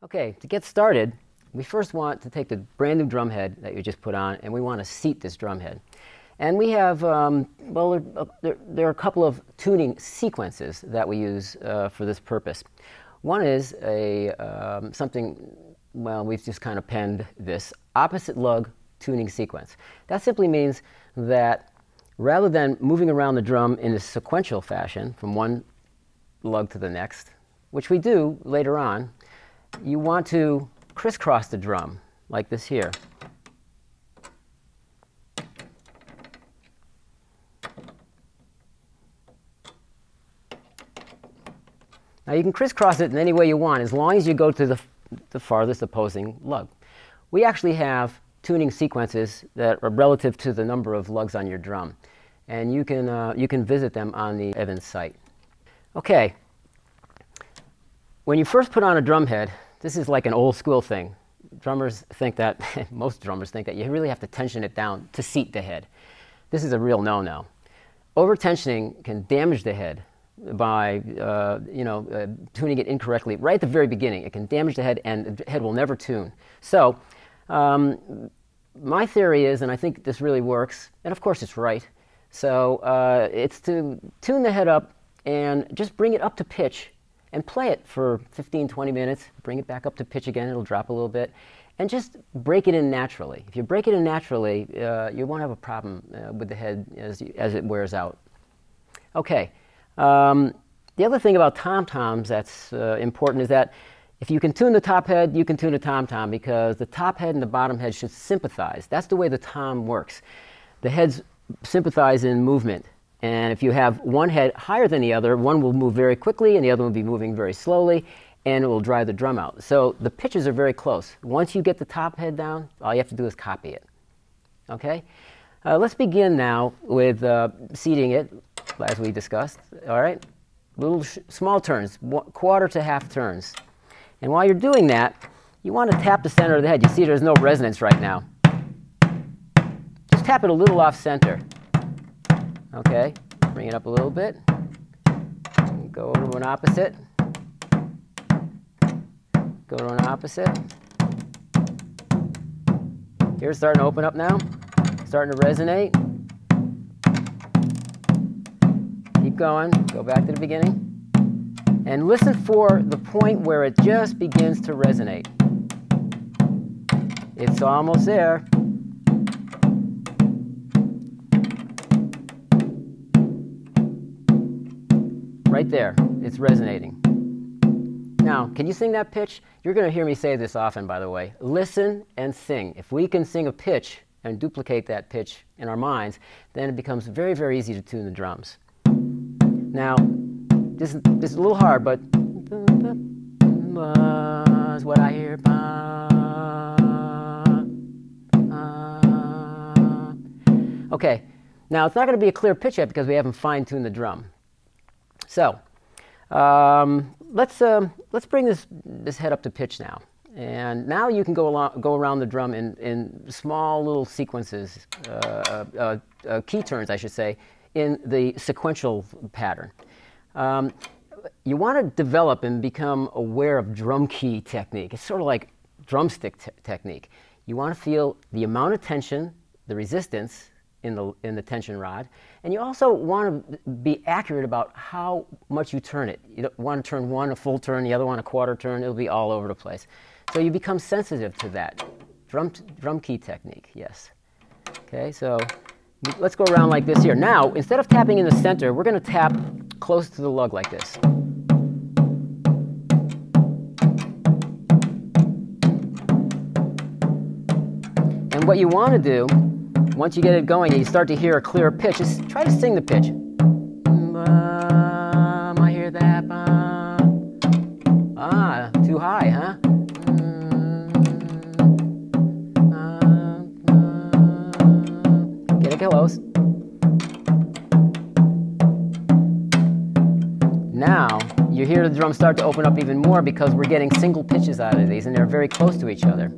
Okay, to get started, we first want to take the brand new drum head that you just put on, and we want to seat this drum head. And we have, there are a couple of tuning sequences that we use for this purpose. One is we've just kind of penned this opposite lug tuning sequence. That simply means that rather than moving around the drum in a sequential fashion from one lug to the next, which we do later on, you want to crisscross the drum like this here. Now you can crisscross it in any way you want as long as you go to the farthest opposing lug. We actually have tuning sequences that are relative to the number of lugs on your drum, and you can visit them on the Evans site. Okay. When you first put on a drum head, this is like an old school thing. Drummers think that, most drummers think that you really have to tension it down to seat the head. This is a real no-no. Over-tensioning can damage the head by tuning it incorrectly right at the very beginning. It can damage the head, and the head will never tune. So my theory is, and I think this really works, and of course it's right, so it's to tune the head up and just bring it up to pitch and play it for 15, 20 minutes, bring it back up to pitch again, it'll drop a little bit, and just break it in naturally. If you break it in naturally, you won't have a problem with the head as it wears out. Okay, the other thing about tom-toms that's important is that if you can tune the top head, you can tune a tom-tom, because the top head and the bottom head should sympathize. That's the way the tom works. The heads sympathize in movement. And if you have one head higher than the other, one will move very quickly and the other will be moving very slowly, and it will drive the drum out. So the pitches are very close. Once you get the top head down, all you have to do is copy it. Okay? Let's begin now with seating it, as we discussed. All right? Little small turns, quarter to half turns. And while you're doing that, you want to tap the center of the head. You see there's no resonance right now. Just tap it a little off center. Okay, bring it up a little bit. Go over to an opposite. Go to an opposite. Here's starting to open up now. Starting to resonate. Keep going. Go back to the beginning. And listen for the point where it just begins to resonate. It's almost there. Right there, it's resonating. Now, can you sing that pitch? You're going to hear me say this often, by the way. Listen and sing. If we can sing a pitch and duplicate that pitch in our minds, then it becomes very, very easy to tune the drums. Now, this is a little hard, but is what I hear. Okay, now it's not going to be a clear pitch yet because we haven't fine-tuned the drum. So let's bring this head up to pitch now, and now you can go around the drum in small little sequences, key turns, I should say, in the sequential pattern. You want to develop and become aware of drum key technique. It's sort of like drumstick technique. You want to feel the amount of tension, the resistance in the tension rod, and you also want to be accurate about how much you turn it. You don't want to turn one a full turn, the other one a quarter turn. It'll be all over the place. So you become sensitive to that drum key technique. Yes. Okay. So let's go around like this here. Now, instead of tapping in the center, we're going to tap close to the lug like this. And what you want to do, once you get it going and you start to hear a clearer pitch, just try to sing the pitch. I hear that. Too high, huh? Get it close. Now, you hear the drum start to open up even more because we're getting single pitches out of these, and they're very close to each other.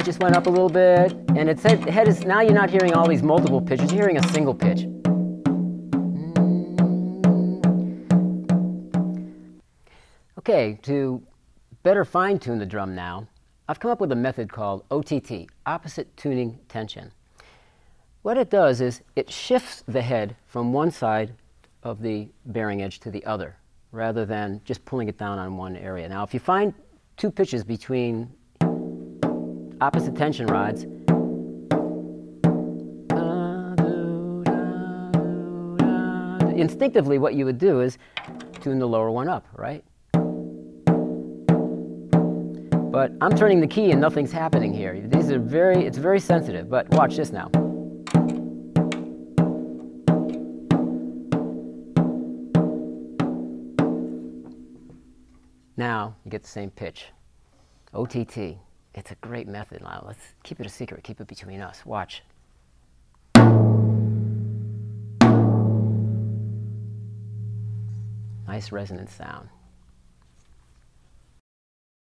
Just went up a little bit, and its head is, now you're not hearing all these multiple pitches, you're hearing a single pitch. Okay, to better fine-tune the drum now, I've come up with a method called OTT, opposite tuning tension. What it does is it shifts the head from one side of the bearing edge to the other, rather than just pulling it down on one area. Now, if you find two pitches between opposite tension rods, instinctively what you would do is tune the lower one up, right? But I'm turning the key and nothing's happening here. It's very sensitive, but watch this now. Now you get the same pitch. OTT. It's a great method. Now let's keep it a secret. Keep it between us. Watch. Nice resonant sound.